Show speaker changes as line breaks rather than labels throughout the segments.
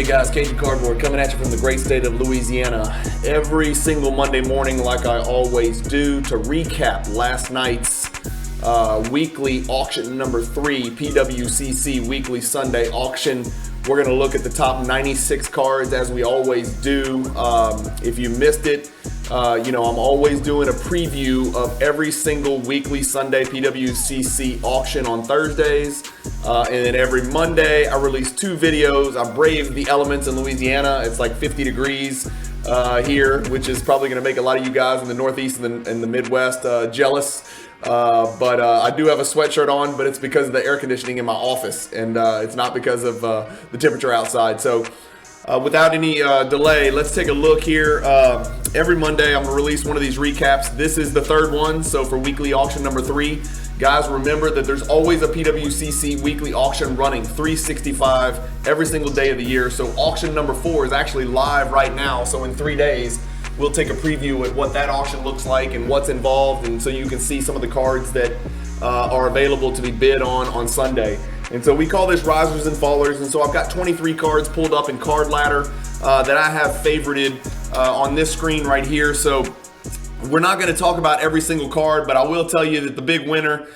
Guys, Cajun Cardboard coming at you from the great state of Louisiana every single Monday morning like I always do to recap last night's weekly auction number 3, PWCC Weekly Sunday Auction. We're going to look at the top 96 cards as we always do. If you missed it, I'm always doing a preview of every single weekly Sunday PWCC auction on Thursdays. And then every Monday, I release 2 videos. I brave the elements in Louisiana. It's like 50 degrees here, which is probably going to make a lot of you guys in the Northeast and the Midwest jealous. But I do have a sweatshirt on, but it's because of the air conditioning in my office, and it's not because of the temperature outside. So without any delay, let's take a look here. Every Monday, I'm going to release one of these recaps. This is the 3rd one, so for weekly auction number 3. Guys, remember that there's always a PWCC weekly auction running 365 every single day of the year. So auction number 4 is actually live right now. So in 3 days, we'll take a preview at what that auction looks like and what's involved, and so you can see some of the cards that are available to be bid on Sunday. And so we call this risers and fallers, and so I've got 23 cards pulled up in card ladder that I have favorited on this screen right here. So we're not going to talk about every single card, but I will tell you that the big winner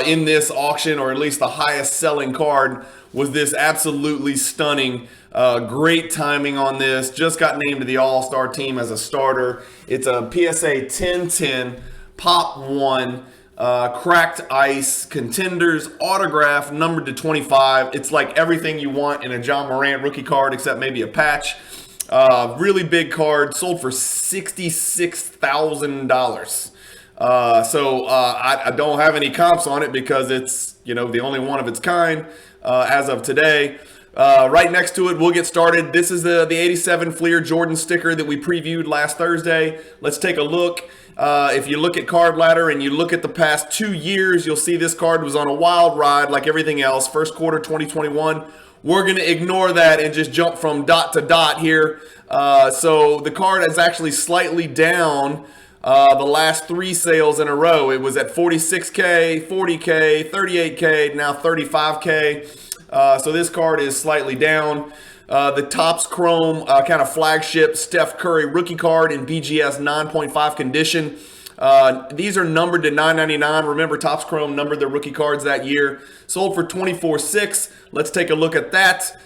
in this auction, or at least the highest selling card, was this absolutely stunning, great timing on this. Just got named to the All-Star team as a starter. It's a PSA 1010 Pop 1 cracked ice contenders autograph numbered to 25. It's like everything you want in a John Morant rookie card except maybe a patch. Really big card, sold for $66,000. I don't have any comps on it because it's, the only one of its kind as of today. Right next to it, we'll get started. This is the 87 Fleer Jordan sticker that we previewed last Thursday. Let's take a look. If you look at Card Ladder and you look at the past 2 years, you'll see this card was on a wild ride like everything else. First quarter 2021. We're going to ignore that and just jump from dot to dot here. So the card is actually slightly down the last 3 sales in a row. It was at 46K, 40K, 38K, now 35K. So this card is slightly down. The Topps Chrome kind of flagship Steph Curry rookie card in BGS 9.5 condition. These are numbered to $9.99. Remember, Topps Chrome numbered their rookie cards that year. Sold for $24,600. Let's take a look at that.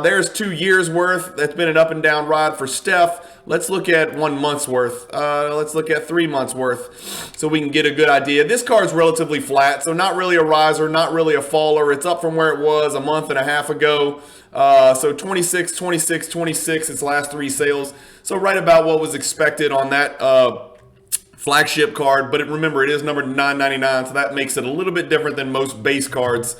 There's 2 years worth. That's been an up and down ride for Steph. Let's look at 1 month's worth. Let's look at 3 months worth so we can get a good idea. This card's relatively flat, so not really a riser, not really a faller. It's up from where it was a month and a half ago. So 26, 26, 26, its last 3 sales. So right about what was expected on that flagship card, but remember, it is numbered $9.99, so that makes it a little bit different than most base cards.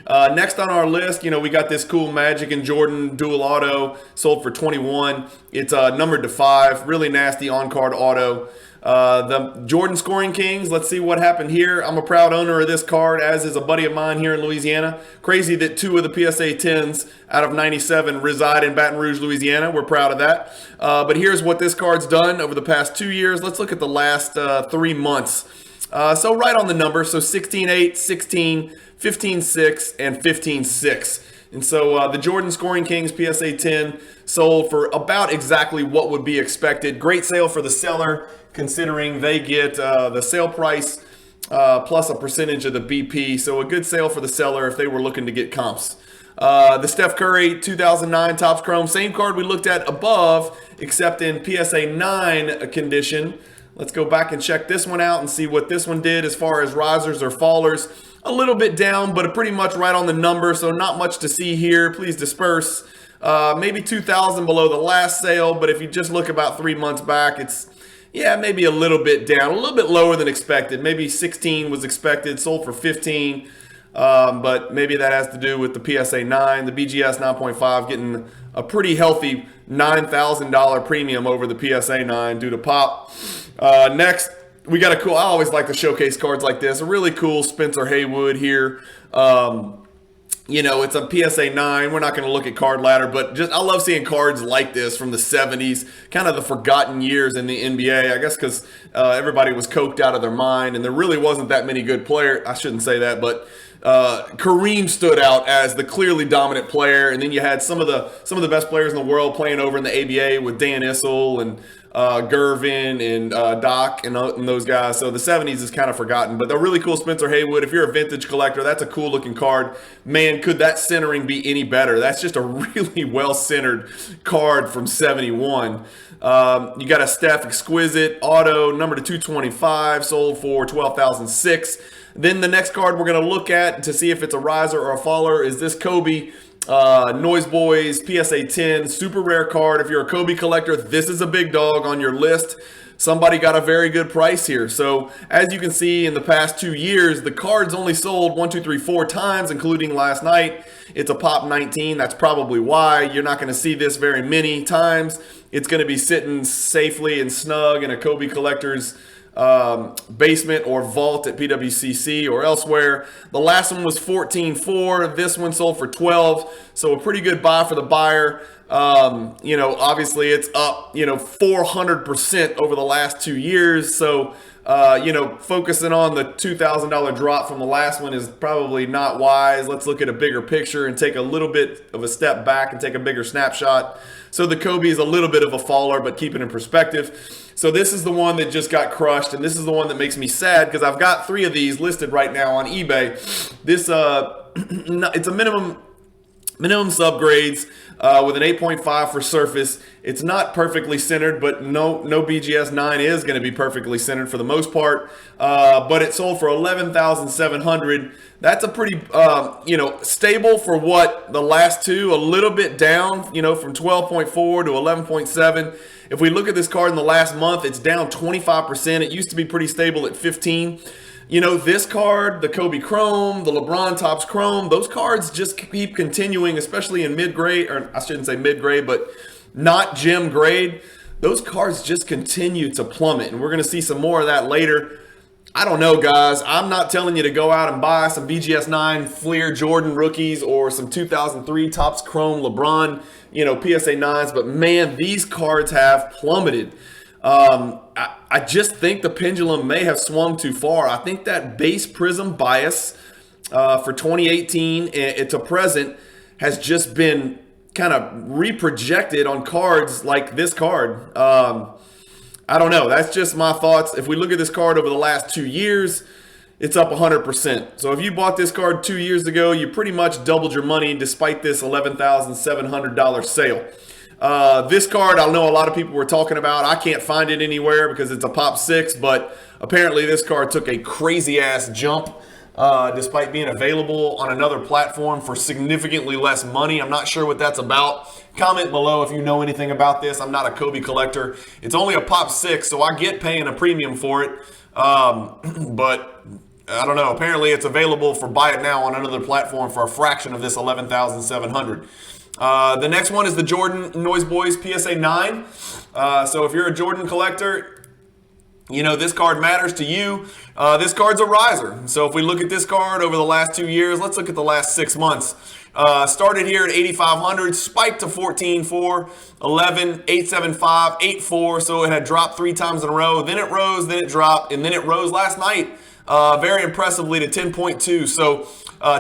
Next on our list, we got this cool Magic and Jordan dual auto, sold for $21. It's numbered to 5, really nasty on-card auto. The Jordan Scoring Kings, let's see what happened here. I'm a proud owner of this card, as is a buddy of mine here in Louisiana. Crazy that 2 of the PSA 10s out of 97 reside in Baton Rouge, Louisiana. We're proud of that. But here's what this card's done over the past 2 years. Let's look at the last 3 months. So right on the number, so 16.8, 16, 15.6, and 15.6. And so the Jordan Scoring Kings PSA 10 sold for about exactly what would be expected. Great sale for the seller, considering they get the sale price plus a percentage of the BP. So a good sale for the seller if they were looking to get comps. The Steph Curry 2009 Topps Chrome, same card we looked at above, except in PSA 9 condition. Let's go back and check this one out and see what this one did as far as risers or fallers. A little bit down, but pretty much right on the number, so not much to see here. Please disperse. Maybe 2,000 below the last sale, but if you just look about 3 months back, it's, maybe a little bit down, a little bit lower than expected. Maybe 16 was expected, sold for 15, but maybe that has to do with the PSA 9, the BGS 9.5 getting a pretty healthy $9,000 premium over the PSA 9 due to pop. Next, we got a cool, I always like to showcase cards like this, a really cool Spencer Haywood here. It's a PSA 9. We're not going to look at card ladder, but just I love seeing cards like this from the 70s, kind of the forgotten years in the NBA, I guess because everybody was coked out of their mind and there really wasn't that many good players. I shouldn't say that, but Kareem stood out as the clearly dominant player, and then you had some of the best players in the world playing over in the ABA with Dan Issel and Gervin and Doc and those guys. So the 70s is kind of forgotten, but they're really cool. Spencer Haywood, if you're a vintage collector, that's a cool looking card. Man, could that centering be any better? That's just a really well centered card from 71. You got a Steph Exquisite Auto, number to 225, sold for $12,006. Then the next card we're going to look at to see if it's a riser or a faller is this Kobe Noise Boys PSA 10 super rare card. If you're a Kobe collector, this is a big dog on your list. Somebody got a very good price here. So as you can see, in the past 2 years, the card's only sold 4 times, including last night. It's a pop 19. That's probably why you're not going to see this very many times. It's going to be sitting safely and snug in a Kobe collector's basement or vault at PWCC or elsewhere. The last one was 14.4. This one sold for 12. So a pretty good buy for the buyer. Obviously it's up, 400% over the last 2 years. So, focusing on the $2,000 drop from the last one is probably not wise. Let's look at a bigger picture and take a little bit of a step back and take a bigger snapshot. So the Kobe is a little bit of a faller, but keep it in perspective. So this is the one that just got crushed, and this is the one that makes me sad because I've got 3 of these listed right now on eBay. This it's a minimum subgrades with an 8.5 for surface. It's not perfectly centered, but no BGS 9 is going to be perfectly centered for the most part. But it sold for $11,700. That's a pretty stable for what the last 2, a little bit down, from 12.4 to 11.7. If we look at this card in the last month, it's down 25%. It used to be pretty stable at 15. This card, the Kobe Chrome, the LeBron Topps Chrome, those cards just keep continuing, especially in mid-grade, or I shouldn't say mid-grade, but not gem grade. Those cards just continue to plummet, and we're going to see some more of that later. I don't know, guys. I'm not telling you to go out and buy some BGS 9 Fleer Jordan rookies or some 2003 Topps Chrome LeBron, PSA 9s, but man, these cards have plummeted. I just think the pendulum may have swung too far. I think that base prism bias for 2018 to present has just been kind of reprojected on cards like this card. I don't know. That's just my thoughts. If we look at this card over the last 2 years, it's up 100%. So if you bought this card 2 years ago, you pretty much doubled your money despite this $11,700 sale. This card, I know a lot of people were talking about. I can't find it anywhere because it's a pop 6, but apparently this card took a crazy ass jump despite being available on another platform for significantly less money. I'm not sure what that's about. Comment below if you know anything about this. I'm not a Kobe collector. It's only a pop 6, so I get paying a premium for it. But I don't know. Apparently it's available for buy it now on another platform for a fraction of this $11,700. The next one is the Jordan Noise Boys PSA 9. So if you're a Jordan collector, this card matters to you. This card's a riser. So if we look at this card over the last 2 years, let's look at the last 6 months. Started here at 8,500, spiked to 14.4, 11, 875, 8.4. So it had dropped 3 times in a row. Then it rose, then it dropped, and then it rose last night very impressively to 10.2. So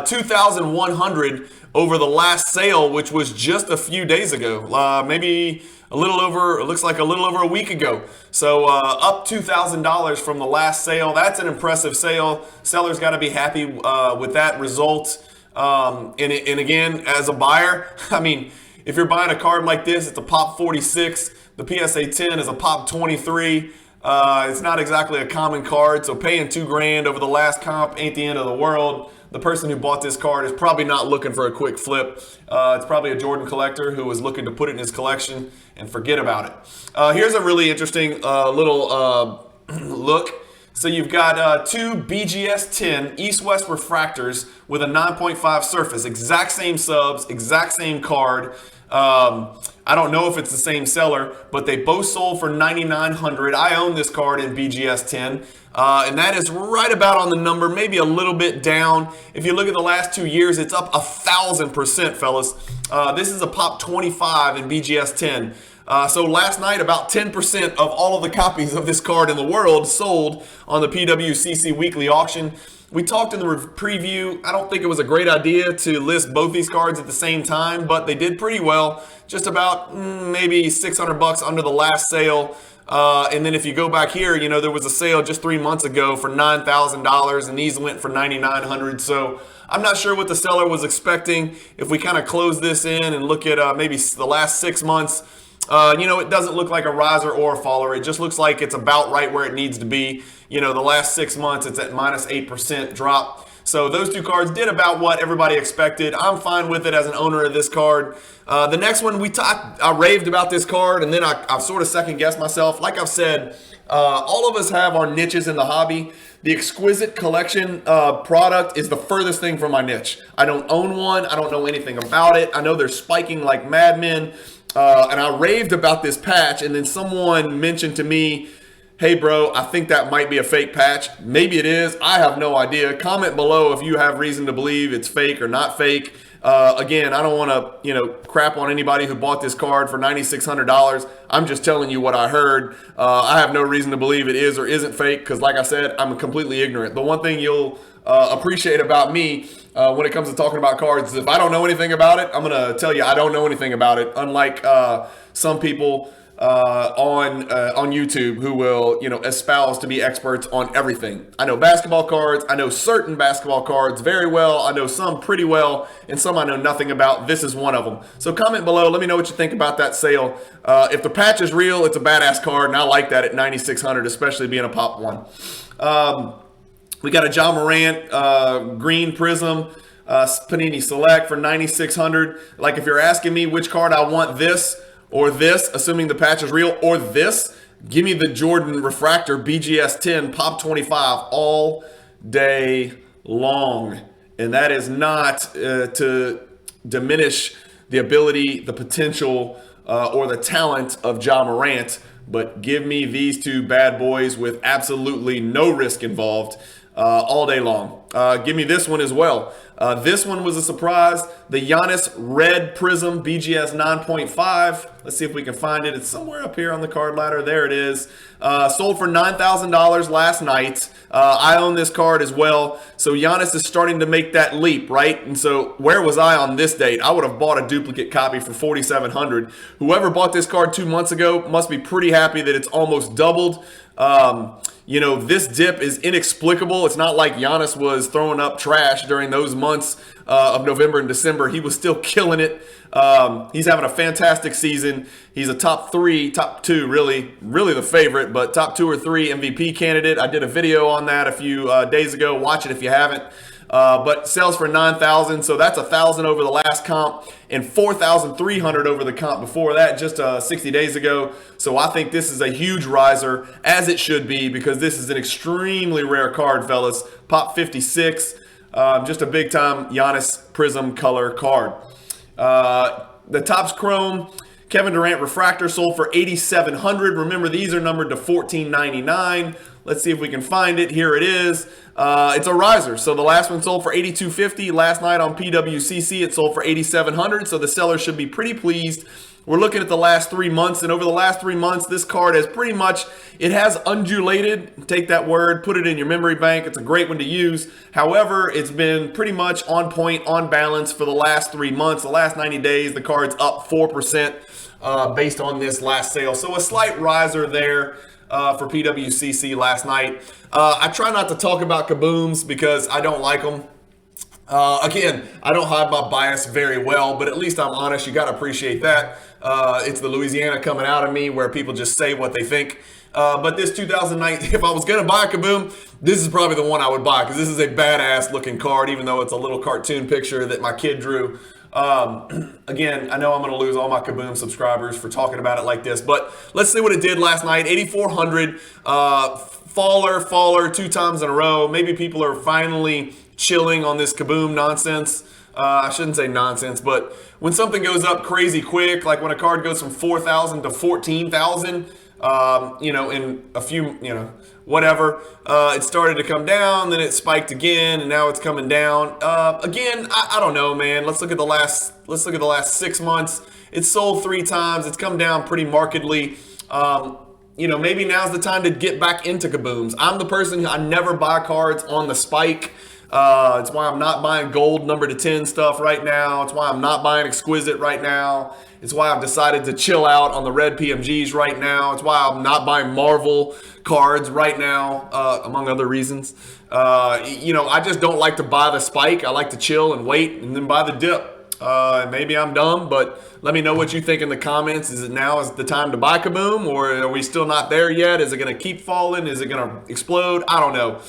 2,100 over the last sale, which was just a few days ago, maybe a little over, it looks like a little over a week ago. So up $2,000 from the last sale. That's an impressive sale. Seller's got to be happy with that result. And again, as a buyer, I mean, if you're buying a card like this, it's a pop 46. The PSA 10 is a pop 23. It's not exactly a common card, so paying $2,000 over the last comp ain't the end of the world. The person who bought this card is probably not looking for a quick flip. It's probably a Jordan collector who was looking to put it in his collection and forget about it. Here's a really interesting little look. So you've got 2 BGS 10 East-West refractors with a 9.5 surface. Exact same subs, exact same card. I don't know if it's the same seller, but they both sold for $9,900. I own this card in BGS 10. And that is right about on the number, maybe a little bit down. If you look at the last 2 years, it's up 1,000%, fellas. This is a pop 25 in BGS 10. So last night, about 10% of all of the copies of this card in the world sold on the PWCC Weekly Auction. We talked in the preview. I don't think it was a great idea to list both these cards at the same time, but they did pretty well. Just about maybe $600 under the last sale. And then if you go back here, you know, there was a sale just 3 months ago for $9,000, and these went for $9,900. So I'm not sure what the seller was expecting. If we kind of close this in and look at maybe the last 6 months, you know, it doesn't look like a riser or a faller. It just looks like it's about right where it needs to be. You know, the last 6 months, it's at minus 8% drop. So those two cards did about what everybody expected. I'm fine with it as an owner of this card. The next one, I raved about this card, and then I sort of second-guessed myself. Like I've said, all of us have our niches in the hobby. The exquisite collection product is the furthest thing from my niche. I don't own one. I don't know anything about it. I know they're spiking like madmen. And I raved about this patch, and then someone mentioned to me, hey bro, I think that might be a fake patch. Maybe it is. I have no idea. Comment below if you have reason to believe it's fake or not fake. Again, I don't want to, you know, crap on anybody who bought this card for $9,600. I'm just telling you what I heard. I have no reason to believe it is or isn't fake because, like I said, I'm completely ignorant. The one thing you'll appreciate about me when it comes to talking about cards is if I don't know anything about it, I'm going to tell you I don't know anything about it. Unlike some people on YouTube who will, you know, espouse to be experts on everything. I know basketball cards. I know certain basketball cards very well. I know some pretty well, and some I know nothing about. This is one of them. So comment below. Let me know what you think about that sale. If the patch is real, it's a badass card, and I like that at $9,600, especially being a pop one. We got a John Morant green prism Panini Select for $9,600. Like if you're asking me which card I want, this or this, assuming the patch is real, or this, give me the Jordan Refractor BGS 10 Pop 25 all day long. And that is not to diminish the ability, the potential, or the talent of John Morant, but give me these two bad boys with absolutely no risk involved all day long. Give me this one as well. This one was a surprise. The Giannis Red Prism BGS 9.5. Let's see if we can find it. It's somewhere up here on the card ladder. There it is. Sold for $9,000 last night. I own this card as well. So Giannis is starting to make that leap, right? And so where was I on this date? I would have bought a duplicate copy for $4,700. Whoever bought this card 2 months ago must be pretty happy that it's almost doubled. You know, this dip is inexplicable. It's not like Giannis was throwing up trash during those months of November and December. He was still killing it. He's having a fantastic season. He's a top two, really the favorite, but top 2 or 3 MVP candidate. I did a video on that a few days ago. Watch it if you haven't. But sells for $9,000, so that's $1,000 over the last comp and $4,300 over the comp before that, just 60 days ago. So I think this is a huge riser, as it should be, because this is an extremely rare card, fellas. Pop 56, just a big time Giannis Prism color card. The Topps Chrome Kevin Durant Refractor sold for $8,700. Remember, these are numbered to $14.99. Let's see if we can find it. Here it is. It's a riser. So the last one sold for $8,250. Last night on PWCC, it sold for $8,700. So the seller should be pretty pleased. We're looking at the last 3 months, and over the last 3 months, this card has pretty much, it has undulated. Take that word, put it in your memory bank. It's a great one to use. However, it's been pretty much on point, on balance for the last 3 months. The last 90 days, the card's up 4% based on this last sale. So a slight riser there for PWCC last night. I try not to talk about kabooms because I don't like them. Again, I don't hide my bias very well, but at least I'm honest. You got to appreciate that. It's the Louisiana coming out of me where people just say what they think. But this 2009, if I was going to buy a kaboom, this is probably the one I would buy because this is a badass looking card, even though it's a little cartoon picture that my kid drew. Again, I know I'm going to lose all my Kaboom subscribers for talking about it like this, but let's see what it did last night. 8,400, faller 2 times in a row. Maybe people are finally chilling on this Kaboom nonsense. I shouldn't say nonsense, but when something goes up crazy quick, like when a card goes from 4,000 to 14,000, in a few, whatever, it started to come down, then it spiked again, and now it's coming down. Again, I don't know, man. Let's look at the last 6 months. It's sold 3 times. It's come down pretty markedly. Maybe now's the time to get back into kabooms. I'm the person, I never buy cards on the spike. It's why I'm not buying gold number to 10 stuff right now. It's why I'm not buying exquisite right now. It's why I've decided to chill out on the red PMGs right now. It's why I'm not buying Marvel cards right now, among other reasons. I just don't like to buy the spike. I like to chill and wait and then buy the dip. Maybe I'm dumb, but let me know what you think in the comments. Is it now is the time to buy Kaboom, or are we still not there yet? Is it going to keep falling? Is it going to explode? I don't know.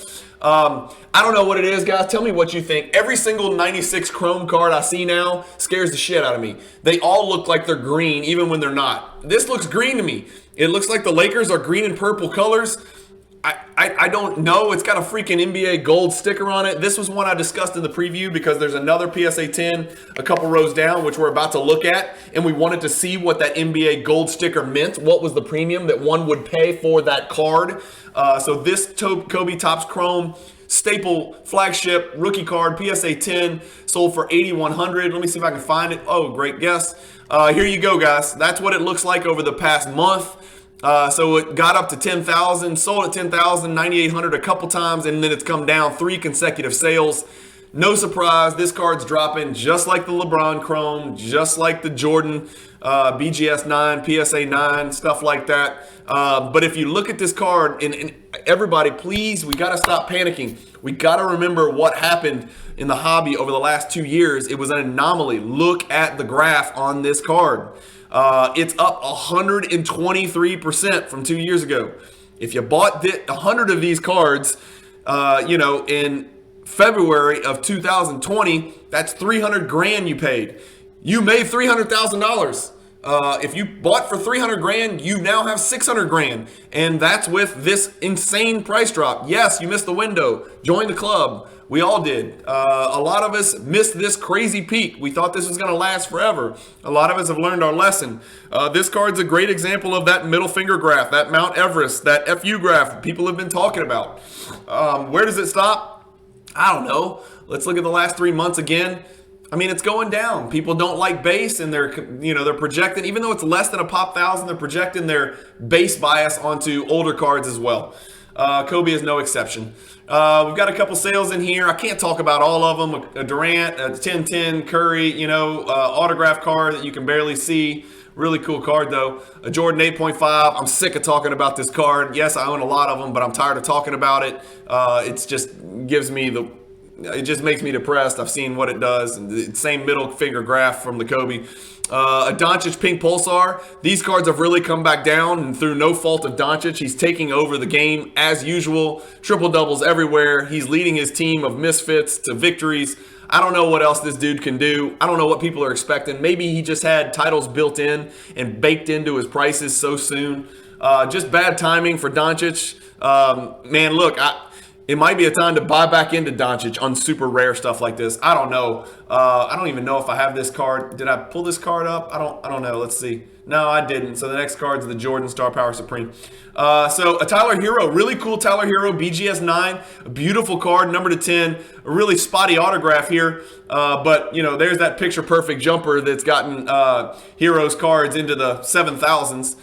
I don't know what it is, guys. Tell me what you think. Every single 96 Chrome card I see now scares the shit out of me. They all look like they're green, even when they're not. This looks green to me. It looks like the Lakers are green and purple colors. I don't know. It's got a freaking NBA gold sticker on it. This was one I discussed in the preview because there's another PSA 10 a couple rows down, which we're about to look at, and we wanted to see what that NBA gold sticker meant. What was the premium that one would pay for that card? So this Kobe Topps Chrome staple flagship rookie card, PSA 10, sold for $8,100. Let me see if I can find it. Oh, great guess. Here you go, guys. That's what it looks like over the past month. So it got up to 10,000, sold at 10,000, 9,800 a couple times, and then it's come down 3 consecutive sales. No surprise, this card's dropping just like the LeBron Chrome, just like the Jordan BGS 9, PSA 9, stuff like that. But if you look at this card, and everybody, please, we got to stop panicking. We got to remember what happened in the hobby over the last 2 years. It was an anomaly. Look at the graph on this card. It's up 123% from 2 years ago. If you bought 100 of these cards, in February of 2020, that's 300 grand you paid. You made $300,000. If you bought for 300 grand, you now have 600 grand. And that's with this insane price drop. Yes, you missed the window. Join the club. We all did. A lot of us missed this crazy peak. We thought this was going to last forever. A lot of us have learned our lesson. This card's a great example of that middle finger graph, that Mount Everest, that FU graph people have been talking about. Where does it stop? I don't know. Let's look at the last 3 months again. I mean, it's going down. People don't like base, and they're projecting, even though it's less than a pop thousand, they're projecting their base bias onto older cards as well. Kobe is no exception. We've got a couple sales in here. I can't talk about all of them. A Durant, a 10-10 Curry, autograph card that you can barely see. Really cool card, though. A Jordan 8.5. I'm sick of talking about this card. Yes, I own a lot of them, but I'm tired of talking about it. It just makes me depressed. I've seen what it does. The same middle finger graph from the Kobe. A Doncic Pink Pulsar. These cards have really come back down, and through no fault of Doncic, he's taking over the game as usual. Triple doubles everywhere. He's leading his team of misfits to victories. I don't know what else this dude can do. I don't know what people are expecting. Maybe he just had titles built in and baked into his prices so soon. Just bad timing for Doncic. Man, look, it might be a time to buy back into Doncic on super rare stuff like this. I don't know. I don't even know if I have this card. Did I pull this card up? I don't know. Let's see. No, I didn't. So the next card's the Jordan Star Power Supreme. So a Tyler Hero, really cool Tyler Hero, BGS 9, a beautiful card, number to 10, a really spotty autograph here. But there's that picture perfect jumper that's gotten Heroes cards into the 7,000s.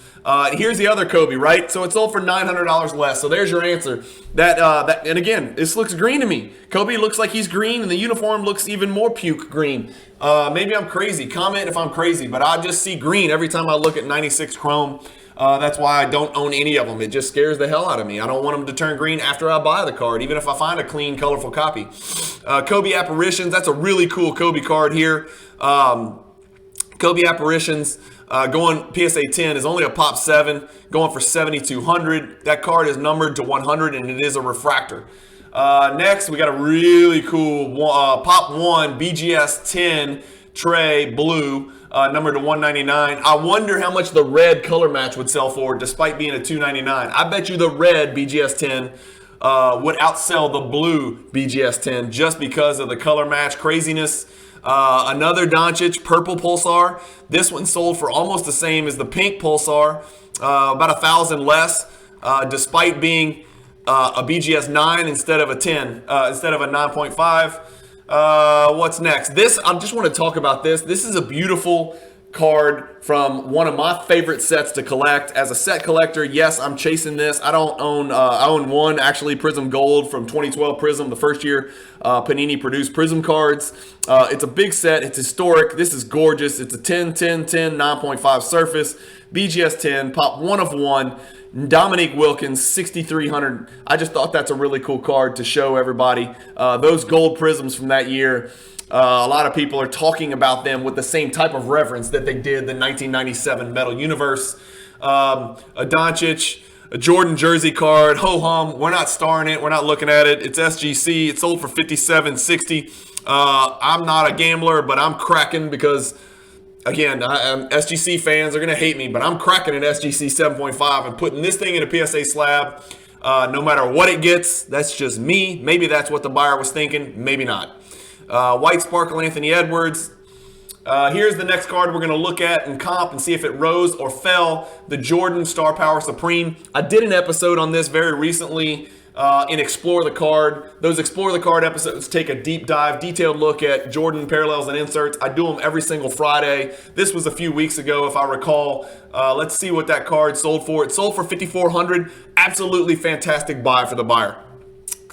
Here's the other Kobe, right? So it sold for $900 less. So there's your answer. And again, this looks green to me. Kobe looks like he's green, and the uniform looks even more puke green. Maybe I'm crazy. Comment if I'm crazy, but I just see green every time I look at 96 Chrome. That's why I don't own any of them. It just scares the hell out of me. I don't want them to turn green after I buy the card, even if I find a clean, colorful copy. Kobe Apparitions, that's a really cool Kobe card here. Kobe Apparitions going PSA 10 is only a pop 7, going for $7,200. That card is numbered to 100, and it is a refractor. Next, we got a really cool pop 1 BGS 10 tray blue, numbered to $199. I wonder how much the red color match would sell for, despite being a $299. I bet you the red BGS 10 would outsell the blue BGS 10 just because of the color match craziness. Another Doncic purple Pulsar. This one sold for almost the same as the pink Pulsar, about $1,000 less, despite being a BGS 9 instead of a 10, instead of a 9.5. What's next? I just want to talk about this. This is a beautiful card from one of my favorite sets to collect. As a set collector, yes, I'm chasing this. I don't own, I own one actually Prism Gold from 2012 Prism, the first year Panini produced Prism cards. It's a big set. It's historic. This is gorgeous. It's a 10, 10, 10, 9.5 surface, BGS 10, pop 1 of 1. Dominique Wilkins, 6,300. I just thought that's a really cool card to show everybody. Those gold prisms from that year, a lot of people are talking about them with the same type of reverence that they did the 1997 Metal Universe. A Doncic, a Jordan jersey card, ho-hum. We're not starring it. We're not looking at it. It's SGC. It sold for $57.60. I'm not a gambler, but I'm cracking because, again, SGC fans are going to hate me, but I'm cracking an SGC 7.5 and putting this thing in a PSA slab. No matter what it gets, that's just me. Maybe that's what the buyer was thinking. Maybe not. White Sparkle Anthony Edwards. Here's the next card we're going to look at and comp and see if it rose or fell. The Jordan Star Power Supreme. I did an episode on this very recently in Explore the Card. Those Explore the Card episodes take a deep dive, detailed look at Jordan parallels and inserts. I do them every single Friday. This was a few weeks ago, if I recall. Let's see what that card sold for. It sold for $5,400. Absolutely fantastic buy for the buyer.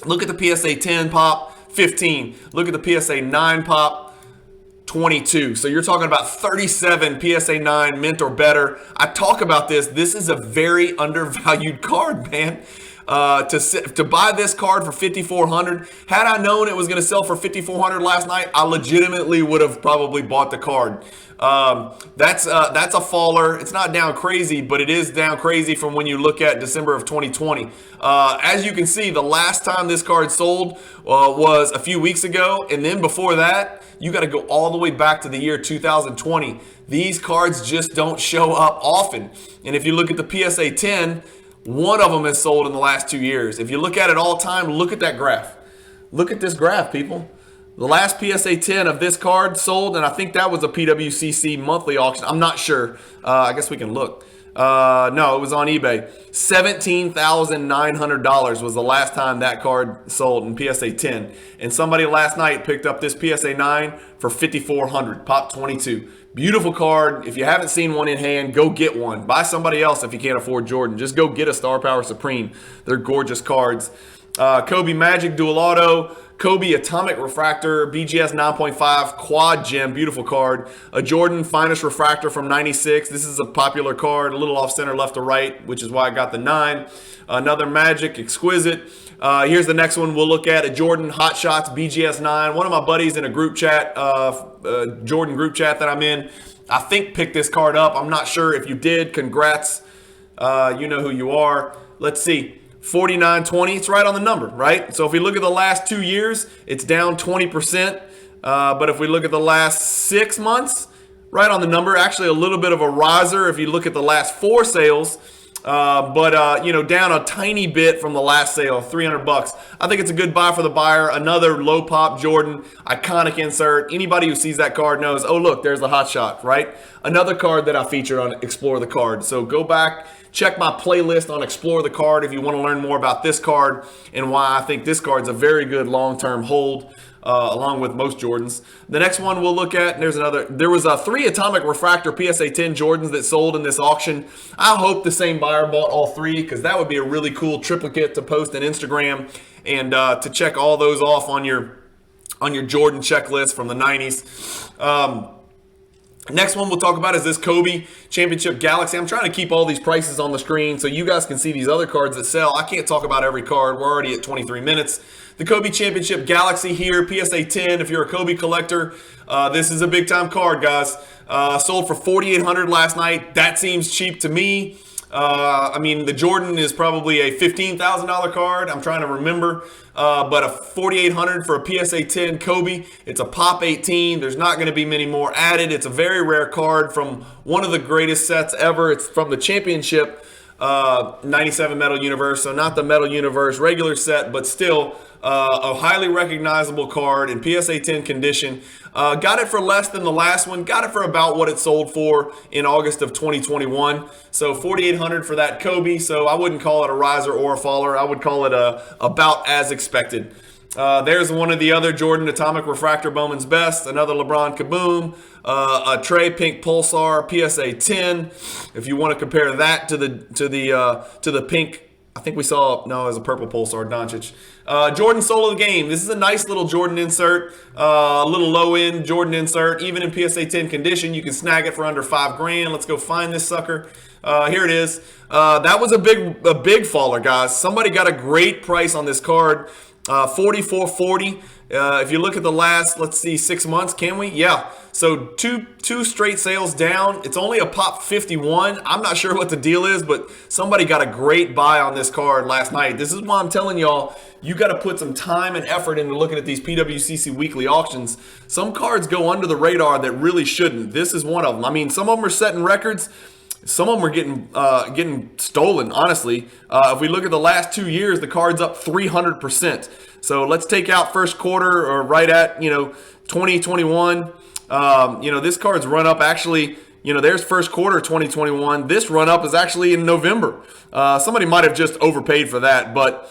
Look at the PSA 10 pop. 15. Look at the PSA 9 pop, 22. So you're talking about 37 PSA 9 mint or better. I talk about this. This is a very undervalued card, man. To buy this card for $5,400. Had I known it was going to sell for $5,400 last night, I legitimately would have probably bought the card. That's a faller. It's not down crazy, but it is down crazy from when you look at December of 2020. As you can see, the last time this card sold was a few weeks ago, and then before that, you got to go all the way back to the year 2020. These cards just don't show up often. And if you look at the PSA 10, one of them has sold in the last 2 years. If you look at it all time, look at that graph. Look at this graph, people. The last PSA 10 of this card sold, and I think that was a PWCC monthly auction. I'm not sure. I guess we can look. No, it was on eBay. $17,900 was the last time that card sold in PSA 10. And somebody last night picked up this PSA 9 for $5,400, pop 22. Beautiful card. If you haven't seen one in hand, go get one. Buy somebody else if you can't afford Jordan. Just go get a Star Power Supreme. They're gorgeous cards. Kobe Magic Dual Auto. Kobe Atomic Refractor, BGS 9.5, Quad Gem, beautiful card. A Jordan Finest Refractor from 96. This is a popular card, a little off center left to right, which is why I got the 9. Another Magic Exquisite. Here's the next one we'll look at, a Jordan Hot Shots BGS 9. One of my buddies in a group chat, Jordan group chat that I'm in, I think picked this card up. I'm not sure. If you did, congrats. You know who you are. Let's see. 49.20, it's right on the number, right? So if we look at the last 2 years, it's down 20%. But if we look at the last 6 months, right on the number. Actually, a little bit of a riser if you look at the last 4 sales. Down a tiny bit from the last sale, $300. I think it's a good buy for the buyer. Another low pop Jordan, iconic insert. Anybody who sees that card knows, oh, look, there's the Hot Shot, right? Another card that I featured on Explore the Card. So go back, check my playlist on Explore the Card if you want to learn more about this card and why I think this card's a very good long-term hold. Along with most Jordans. The next one we'll look at, there was 3 Atomic Refractor PSA 10 Jordans that sold in this auction. I hope the same buyer bought all 3 because that would be a really cool triplicate to post on Instagram and to check all those off on your Jordan checklist from the 90s. Next one we'll talk about is this Kobe Championship Galaxy. I'm trying to keep all these prices on the screen so you guys can see these other cards that sell. I can't talk about every card. We're already at 23 minutes. The Kobe Championship Galaxy here, PSA 10. If you're a Kobe collector, this is a big time card, guys. Sold for $4,800 last night. That seems cheap to me. The Jordan is probably a $15,000 card. I'm trying to remember. But a $4,800 for a PSA 10 Kobe. It's a pop 18. There's not going to be many more added. It's a very rare card from one of the greatest sets ever. It's from the championship 97 Metal Universe, so not the Metal Universe regular set, but still a highly recognizable card in PSA 10 condition. Got it for less than the last one. Got it for about what it sold for in August of 2021. So $4,800 for that Kobe. So I wouldn't call it a riser or a faller. I would call it about as expected. There's one of the other Jordan Atomic Refractor Bowman's Best, another LeBron Kaboom, a Trey Pink Pulsar PSA 10. If you want to compare that to the pink, I think we saw, no, it was a purple Pulsar, Doncic. Jordan Soul of the Game. This is a nice little Jordan insert, a little low-end Jordan insert. Even in PSA 10 condition, you can snag it for under $5,000. Let's go find this sucker. Here it is. That was a big faller, guys. Somebody got a great price on this card. $44.40. If you look at the last, let's see, 6 months, can we? Yeah. So two straight sales down. It's only a pop 51. I'm not sure what the deal is, but somebody got a great buy on this card last night. This is why I'm telling y'all, you got to put some time and effort into looking at these PWCC weekly auctions. Some cards go under the radar that really shouldn't. This is one of them. I mean, some of them are setting records. Some of them are getting stolen, honestly. If we look at the last 2 years, the card's up 300%. So let's take out first quarter or right at, 2021. This card's run up actually, there's first quarter 2021. This run up is actually in November. Somebody might have just overpaid for that. But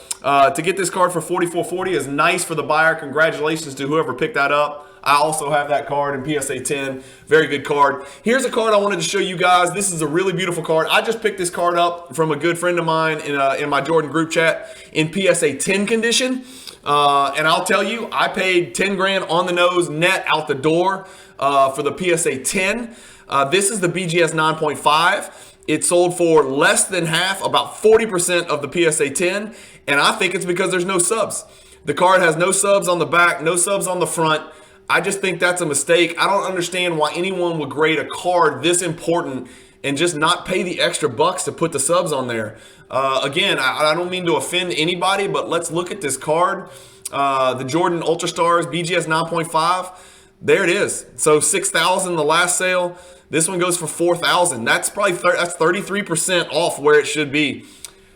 to get this card for $44.40 is nice for the buyer. Congratulations to whoever picked that up. I also have that card in PSA 10. Very good card. Here's a card I wanted to show you guys. This is a really beautiful card. I just picked this card up from a good friend of mine in my Jordan group chat in PSA 10 condition. And I'll tell you, I paid $10,000 on the nose net out the door for the PSA 10. This is the BGS 9.5. It sold for less than half, about 40% of the PSA 10. And I think it's because there's no subs. The card has no subs on the back, no subs on the front. I just think that's a mistake. I don't understand why anyone would grade a card this important and just not pay the extra bucks to put the subs on there. Again, I don't mean to offend anybody, but let's look at this card. The Jordan Ultra Stars BGS 9.5. There it is. So $6,000 the last sale. This one goes for $4,000. That's probably that's 33% off where it should be.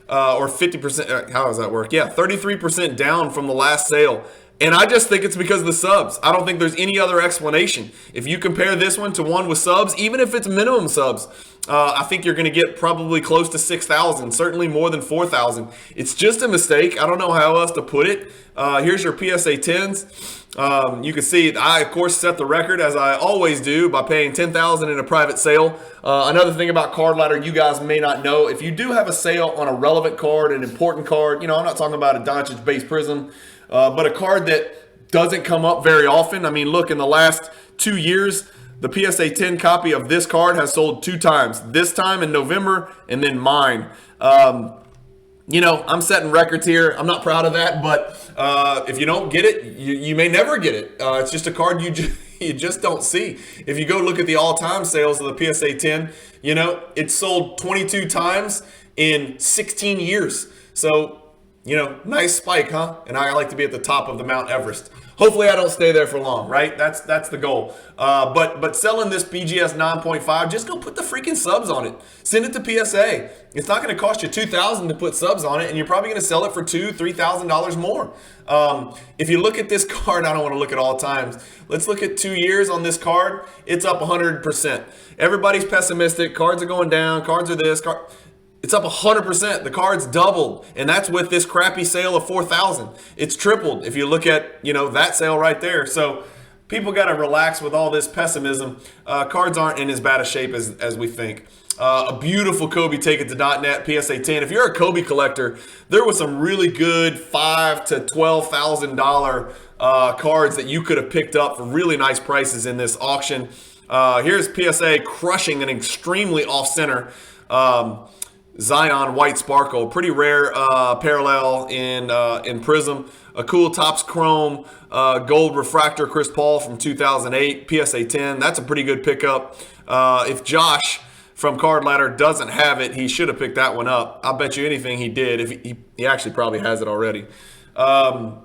Or 50%. How does that work? Yeah, 33% down from the last sale. And I just think it's because of the subs. I don't think there's any other explanation. If you compare this one to one with subs, even if it's minimum subs, I think you're going to get probably close to 6,000, certainly more than 4,000. It's just a mistake. I don't know how else to put it. Here's your PSA 10s. You can see I, of course, set the record, as I always do, by paying $10,000 in a private sale. Another thing about Card Ladder you guys may not know, if you do have a sale on a relevant card, an important card, I'm not talking about a Doncic base prism, but a card that doesn't come up very often. I mean, look, in the last 2 years, the PSA 10 copy of this card has sold 2 times. This time in November, and then mine. I'm setting records here. I'm not proud of that, but if you don't get it, you may never get it. It's just a card you just don't see. If you go look at the all-time sales of the PSA 10, it's sold 22 times in 16 years. So, nice spike, huh? And I like to be at the top of the Mount Everest. Hopefully I don't stay there for long, right? That's the goal. But selling this BGS 9.5, just go put the freaking subs on it. Send it to PSA. It's not going to cost you $2,000 to put subs on it, and you're probably going to sell it for $2,000, $3,000 more. If you look at this card, I don't want to look at all times. Let's look at 2 years on this card. It's up 100%. Everybody's pessimistic. Cards are going down. Cards are this. It's up 100%. The card's doubled, and that's with this crappy sale of $4,000. It's tripled if you look at that sale right there. So people got to relax with all this pessimism. Cards aren't in as bad a shape as we think. A beautiful Kobe Take It to .net PSA 10. If you're a Kobe collector, there was some really good $5,000 to $12,000 cards that you could have picked up for really nice prices in this auction. Here's PSA crushing an extremely off-center Zion White Sparkle, pretty rare parallel in Prism. A cool Topps Chrome Gold Refractor Chris Paul from 2008, PSA 10. That's a pretty good pickup. If Josh from Card Ladder doesn't have it, he should have picked that one up. I'll bet you anything he did. If he actually probably has it already. Dwayne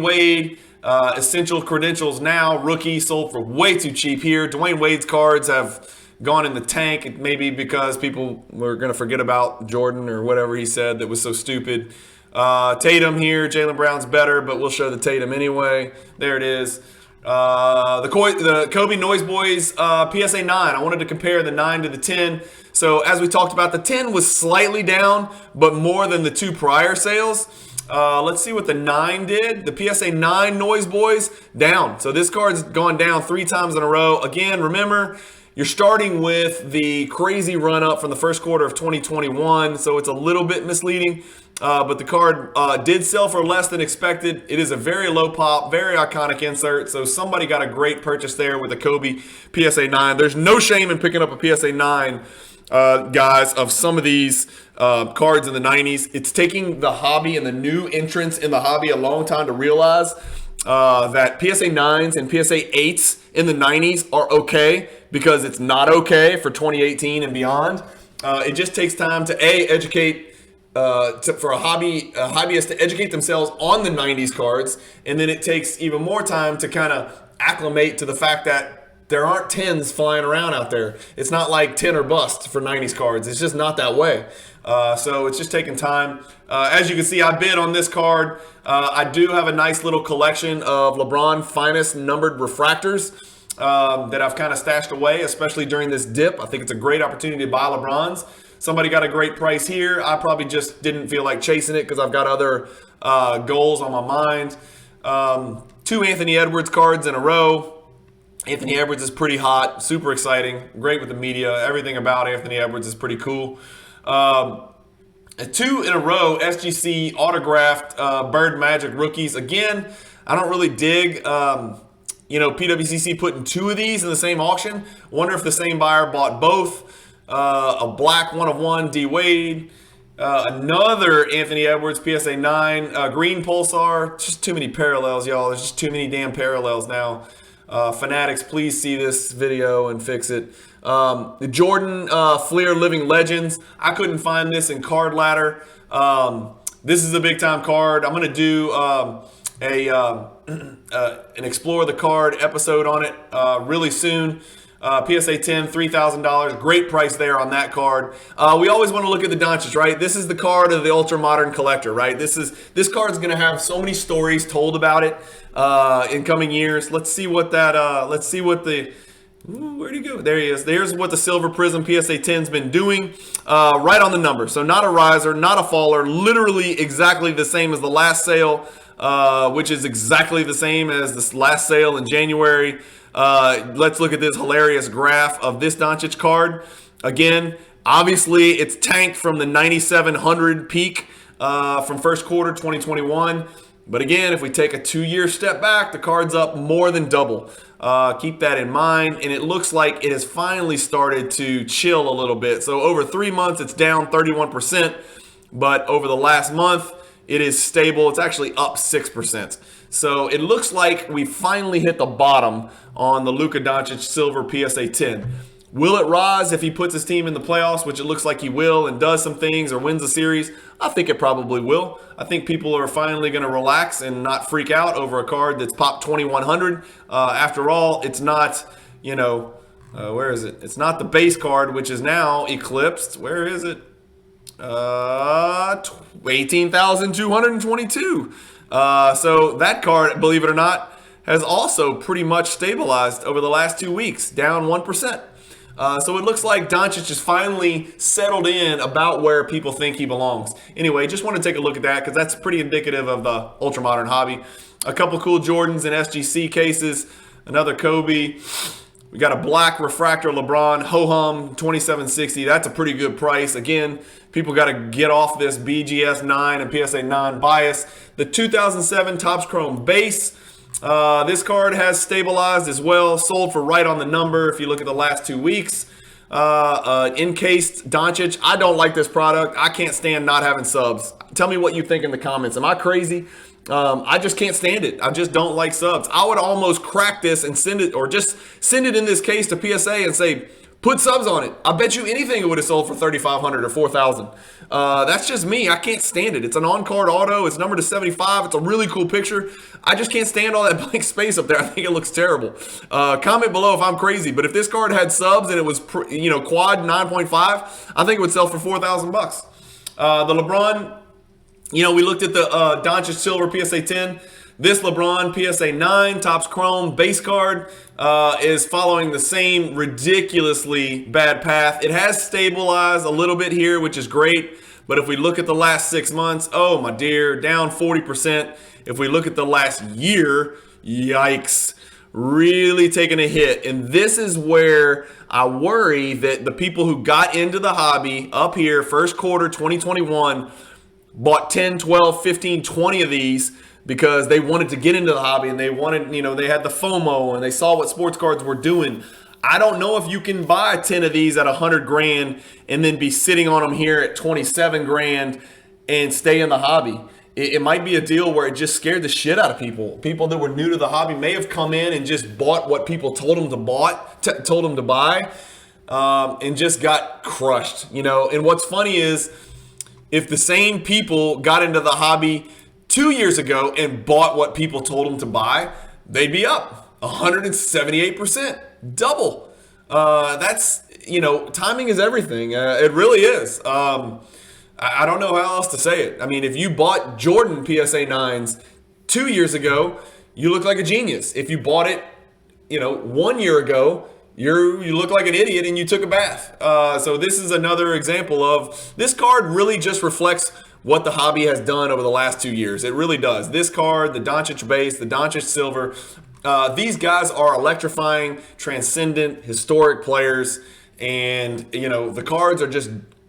Wade, Essential Credentials Now, rookie, sold for way too cheap here. Dwayne Wade's cards have gone in the tank. Maybe because people were going to forget about Jordan or whatever he said that was so stupid. Tatum here. Jaylen Brown's better, but we'll show the Tatum anyway. There it is. The Kobe Noise Boys PSA 9. I wanted to compare the 9 to the 10. So as we talked about, the 10 was slightly down, but more than the 2 prior sales. Let's see what the 9 did. The PSA 9 Noise Boys, down. So this card's gone down 3 times in a row. Again, remember, you're starting with the crazy run-up from the first quarter of 2021, so it's a little bit misleading. But the card did sell for less than expected. It is a very low pop, very iconic insert, so somebody got a great purchase there with a Kobe PSA 9. There's no shame in picking up a PSA 9, guys, of some of these cards in the 90s. It's taking the hobby and the new entrants in the hobby a long time to realize that PSA 9s and PSA 8s in the 90s are okay, because it's not okay for 2018 and beyond. It just takes time to educate, for a hobbyist to educate themselves on the 90s cards, and then it takes even more time to kind of acclimate to the fact that there aren't 10s flying around out there. It's not like 10 or bust for 90s cards. It's just not that way. So it's just taking time. As you can see, I bid on this card. I do have a nice little collection of LeBron finest numbered refractors that I've kind of stashed away, especially during this dip. I think it's a great opportunity to buy LeBrons. Somebody got a great price here. I probably just didn't feel like chasing it because I've got other goals on my mind. 2 Anthony Edwards cards in a row. Anthony Edwards is pretty hot, super exciting, great with the media. Everything about Anthony Edwards is pretty cool. 2 in a row SGC autographed Bird Magic rookies. Again, I don't really dig PWCC putting 2 of these in the same auction. Wonder if the same buyer bought both. A black 1 of 1 D Wade. Another Anthony Edwards PSA 9 green Pulsar. Just too many parallels, y'all. There's just too many damn parallels now. Fanatics, please see this video and fix it. The Jordan Fleer Living Legends. I couldn't find this in Card Ladder. This is a big time card. I'm going to do an Explore the Card episode on it really soon. PSA 10, $3,000. Great price there on that card. We always want to look at the Doncic, right? This is the card of the ultra modern collector, right? This card's going to have so many stories told about it in coming years. Let's see what that. Where'd he go? There he is. There's what the Silver Prism PSA 10's been doing. Right on the number. So not a riser, not a faller. Literally exactly the same as the last sale, which is exactly the same as this last sale in January. Let's look at this hilarious graph of this Doncic card. Again, obviously it's tanked from the 9,700 peak from first quarter 2021. But again, if we take a 2-year step back, the card's up more than double. Keep that in mind. And it looks like it has finally started to chill a little bit. So over 3 months, it's down 31%. But over the last month, it is stable. It's actually up 6%. So it looks like we finally hit the bottom on the Luka Doncic Silver PSA 10. Will it rise if he puts his team in the playoffs, which it looks like he will, and does some things or wins a series? I think it probably will. I think people are finally going to relax and not freak out over a card that's popped 2,100. After all, it's not, where is it? It's not the base card, which is now eclipsed. Where is it? 18,222. So that card, believe it or not, has also pretty much stabilized over the last 2 weeks, down 1%. So it looks like Doncic is finally settled in about where people think he belongs. Anyway, just want to take a look at that because that's pretty indicative of the ultramodern hobby. A couple cool Jordans and SGC cases, another Kobe. We got a black refractor LeBron Ho-Hum 2760. That's a pretty good price. Again, people got to get off this BGS 9 and PSA 9 bias. The 2007 Topps Chrome base. This card has stabilized as well. Sold for right on the number if you look at the last 2 weeks. Encased Doncic. I don't like this product. I can't stand not having subs. Tell me what you think in the comments. Am I crazy? I just can't stand it. I just don't like subs. I would almost crack this and send it, or just send it in this case to PSA and say, Put subs on it. I bet you anything it would have sold for $3,500 or $4,000. That's just me. I can't stand it. It's an on-card auto. It's numbered to 75. It's a really cool picture. I just can't stand all that blank space up there. I think it looks terrible. Comment below if I'm crazy, but if this card had subs and it was quad 9.5, I think it would sell for $4,000 bucks. The LeBron, we looked at the Doncic Silver PSA 10. This LeBron PSA 9 Topps Chrome base card is following the same ridiculously bad path. It has stabilized a little bit here, which is great. But if we look at the last 6 months, oh my dear, down 40%. If we look at the last year, yikes, really taking a hit. And this is where I worry that the people who got into the hobby up here, first quarter 2021, bought 10, 12, 15, 20 of these because they wanted to get into the hobby and they wanted, they had the FOMO and they saw what sports cards were doing. I don't know if you can buy 10 of these at $100,000 and then be sitting on them here at $27,000 and stay in the hobby. It might be a deal where it just scared the shit out of people. People that were new to the hobby may have come in and just bought what people told them to buy, and just got crushed. And what's funny is if the same people got into the hobby 2 years ago and bought what people told them to buy, they'd be up 178%, double. That's, timing is everything. It really is. I don't know how else to say it. I mean, if you bought Jordan PSA 9s 2 years ago, you look like a genius. If you bought it, 1 year ago, you look like an idiot and you took a bath. So this is another example of this card really just reflects what the hobby has done over the last 2 years. It really does. This card, the Doncic base, the Doncic silver, these guys are electrifying, transcendent, historic players. And, the cards are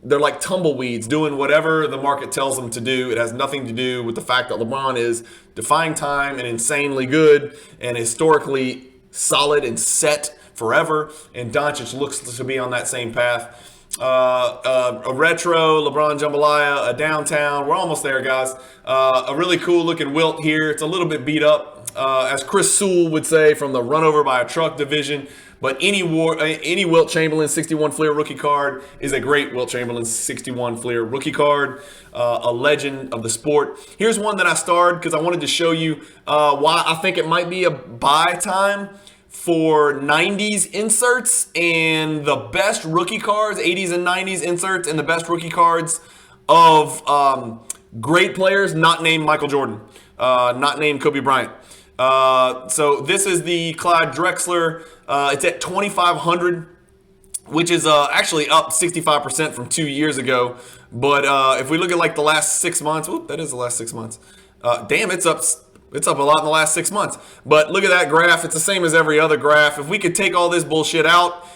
they're like tumbleweeds doing whatever the market tells them to do. It has nothing to do with the fact that LeBron is defying time and insanely good and historically solid and set forever. And Doncic looks to be on that same path. A retro LeBron Jambalaya, a downtown. We're almost there, guys. A really cool looking Wilt here. It's a little bit beat up, as Chris Sewell would say, from the run over by a truck division. But any Wilt Chamberlain 61 Fleer rookie card is a great Wilt Chamberlain 61 Fleer rookie card, a legend of the sport. Here's one that I starred because I wanted to show you why I think it might be a buy time for 90s inserts and the best rookie cards, 80s and 90s inserts and the best rookie cards of great players not named Michael Jordan, not named Kobe Bryant. So this is the Clyde Drexler. It's at $2,500, which is actually up 65% from 2 years ago. But if we look at like the last 6 months, that is the last 6 months. Damn, it's up a lot in the last 6 months. But look at that graph. It's the same as every other graph. If we could take all this bullshit out,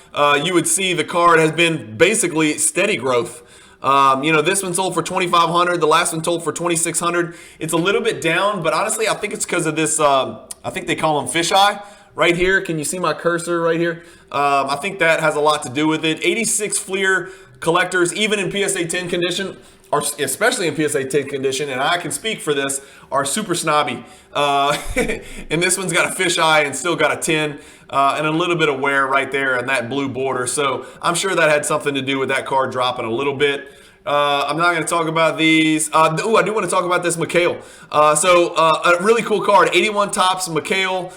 you would see the card has been basically steady growth. This one sold for $2,500. The last one sold for $2,600. It's a little bit down, but honestly, I think it's because of this. I think they call them fisheye right here. Can you see my cursor right here? I think that has a lot to do with it. 86 Fleer collectors, even in PSA 10 condition, or especially in PSA 10 condition, and I can speak for this, are super snobby. And this one's got a fisheye and still got a 10 and a little bit of wear right there and that blue border. So I'm sure that had something to do with that card dropping a little bit. I'm not going to talk about these. I do want to talk about this McHale. A really cool card, 81 Topps McHale.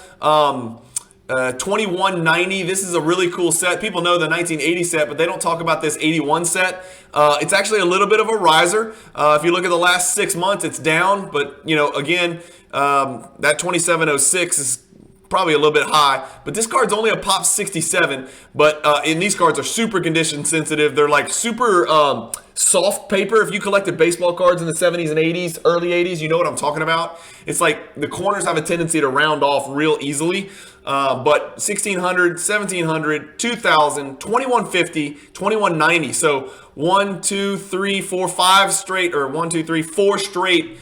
2190. This is a really cool set. People know the 1980 set, but they don't talk about this 81 set. It's actually a little bit of a riser. If you look at the last 6 months, it's down, but again, that 2706 is probably a little bit high, but this card's only a pop 67. But and these cards are super condition sensitive. They're like super soft paper. If you collected baseball cards in the 70s and 80s, early 80s, you know what I'm talking about. It's like the corners have a tendency to round off real easily. But 1600, 1700, 2000, 2150, 2190. So 1, 2, 3, 4, 5 straight, or 1, 2, 3, 4 straight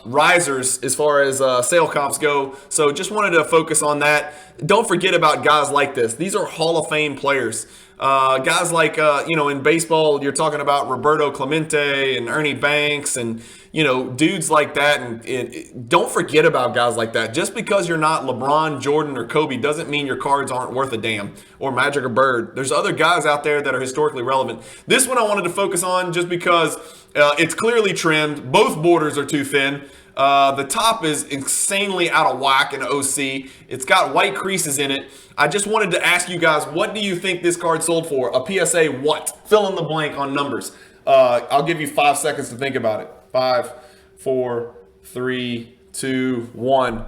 risers as far as sale comps go. So just wanted to focus on that. Don't forget about guys like this. These are Hall of Fame players. Guys like, in baseball, you're talking about Roberto Clemente and Ernie Banks and, dudes like that. And don't forget about guys like that. Just because you're not LeBron, Jordan, or Kobe doesn't mean your cards aren't worth a damn, or Magic or Bird. There's other guys out there that are historically relevant. This one I wanted to focus on just because it's clearly trimmed. Both borders are too thin. The top is insanely out of whack in OC. It's got white creases in it. I just wanted to ask you guys, what do you think this card sold for? A PSA what? Fill in the blank on numbers. I'll give you 5 seconds to think about it. 5, 4, 3, 2, 1.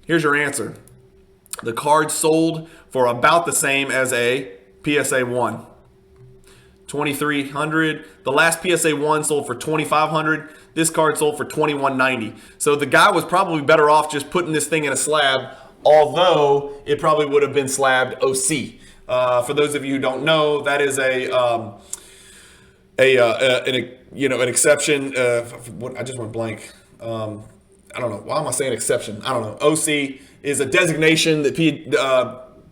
Here's your answer. The card sold for about the same as a PSA 1. 2,300. The last PSA 1 sold for 2,500. This card sold for 2,190. So the guy was probably better off just putting this thing in a slab, although it probably would have been slabbed OC. For those of you who don't know, that is an exception. I just went blank. I don't know. Why am I saying exception? I don't know. OC is a designation that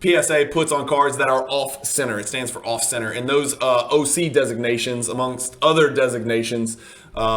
PSA puts on cards that are off center. It stands for off center. And those OC designations, amongst other designations,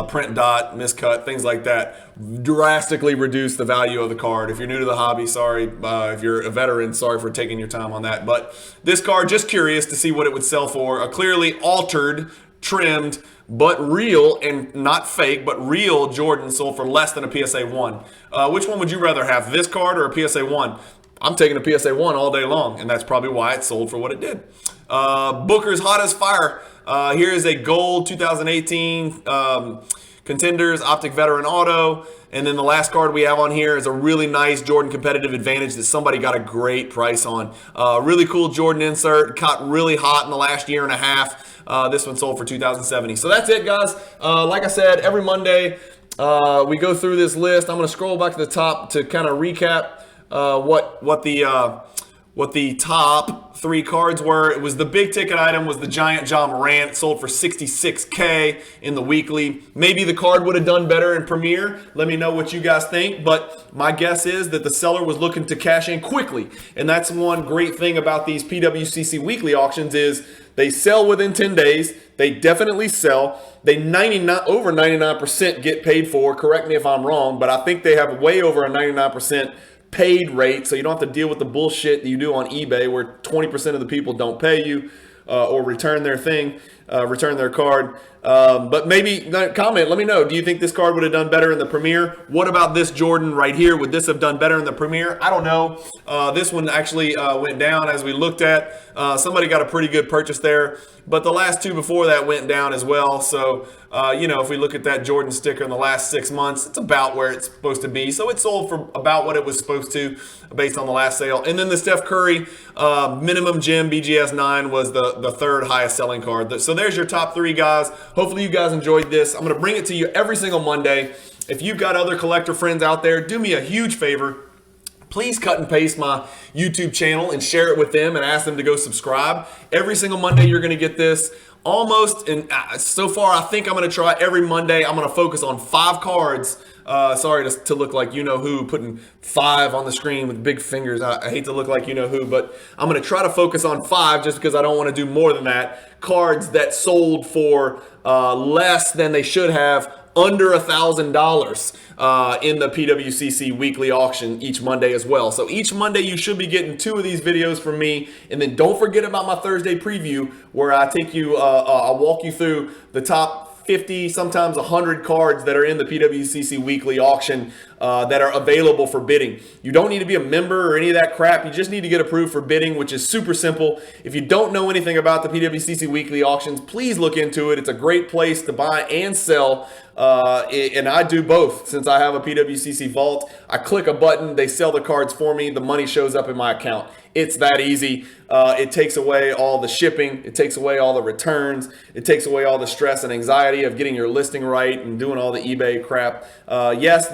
print dot, miscut, things like that, drastically reduce the value of the card. If you're new to the hobby, sorry. If you're a veteran, sorry for taking your time on that. But this card, just curious to see what it would sell for. A clearly altered, trimmed, but real, and not fake, but real Jordan sold for less than a PSA 1. Which one would you rather have, this card or a PSA 1? I'm taking a PSA 1 all day long, and that's probably why it sold for what it did. Booker's Hot as Fire. Here is a gold 2018 Contenders Optic Veteran Auto. And then the last card we have on here is a really nice Jordan Competitive Advantage that somebody got a great price on. Really cool Jordan insert. Caught really hot in the last year and a half. This one sold for $2,070. So that's it, guys. Like I said, every Monday we go through this list. I'm going to scroll back to the top to kind of recap what the top 3 cards were. It was the big ticket item was the giant Ja Morant. It sold for $66K in the weekly. Maybe the card would have done better in Premier. Let me know what you guys think. But my guess is that the seller was looking to cash in quickly. And that's one great thing about these PWCC weekly auctions is they sell within 10 days. They definitely sell. They over 99% get paid for. Correct me if I'm wrong, but I think they have way over a 99% paid rate, so you don't have to deal with the bullshit that you do on eBay where 20% of the people don't pay you or return their card. But maybe comment, let me know. Do you think this card would have done better in the Premier? What about this Jordan right here? Would this have done better in the Premier? I don't know. This one actually went down as we looked at. Somebody got a pretty good purchase there, but the last 2 before that went down as well. So, if we look at that Jordan sticker in the last 6 months, it's about where it's supposed to be. So it sold for about what it was supposed to based on the last sale. And then the Steph Curry minimum gem BGS 9 was the third highest selling card. So there's your top 3, guys. Hopefully you guys enjoyed this. I'm going to bring it to you every single Monday. If you've got other collector friends out there, do me a huge favor. Please cut and paste my YouTube channel and share it with them and ask them to go subscribe. Every single Monday you're going to get this. Almost, and so far I think I'm going to try every Monday. I'm going to focus on 5 cards. Sorry to look like you-know-who, putting 5 on the screen with big fingers. I hate to look like you-know-who, but I'm going to try to focus on 5 just because I don't want to do more than that. Cards that sold for less than they should have, under $1,000 in the PWCC Weekly Auction each Monday as well. So each Monday you should be getting 2 of these videos from me. And then don't forget about my Thursday preview where I take you, I'll walk you through the top 50, sometimes 100 cards that are in the PWCC Weekly Auction that are available for bidding. You don't need to be a member or any of that crap. You just need to get approved for bidding, which is super simple. If you don't know anything about the PWCC Weekly Auctions, please look into it. It's a great place to buy and sell. And I do both. Since I have a PWCC vault, I click a button, they sell the cards for me, the money shows up in my account. It's that easy. It takes away all the shipping. It takes away all the returns. It takes away all the stress and anxiety of getting your listing right and doing all the eBay crap. Yes,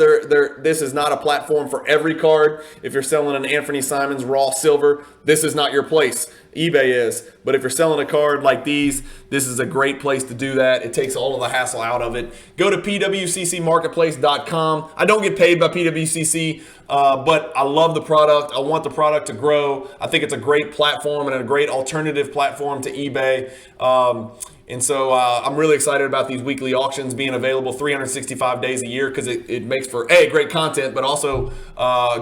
this is not a platform for every card. If you're selling an Anthony Simons raw silver, this is not your place. eBay is. But if you're selling a card like these, this is a great place to do that. It takes all of the hassle out of it. Go to PWCCmarketplace.com. I don't get paid by PWCC, but I love the product. I want the product to grow. I think it's a great platform and a great alternative platform to eBay. And so I'm really excited about these weekly auctions being available 365 days a year, because it makes for great content, but also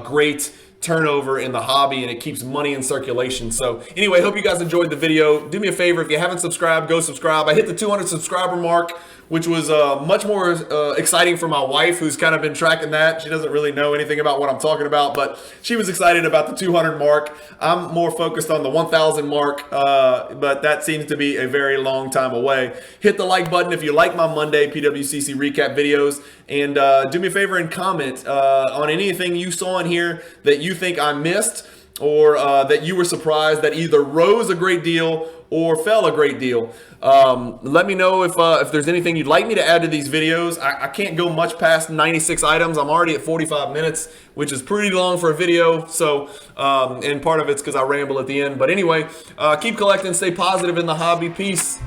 great turnover in the hobby, and it keeps money in circulation. So anyway, hope you guys enjoyed the video. Do me a favor, if you haven't subscribed, go subscribe. I hit the 200 subscriber mark, which was much more exciting for my wife, who's kind of been tracking that. She doesn't really know anything about what I'm talking about, but she was excited about the 200 mark. I'm more focused on the 1,000 mark, but that seems to be a very long time away. Hit the like button if you like my Monday PWCC recap videos, and do me a favor and comment on anything you saw in here that you think I missed, or that you were surprised that either rose a great deal or fell a great deal. Let me know if there's anything you'd like me to add to these videos. I can't go much past 96 items. I'm already at 45 minutes, which is pretty long for a video. So, and part of it's because I ramble at the end. But anyway, keep collecting, stay positive in the hobby. Peace.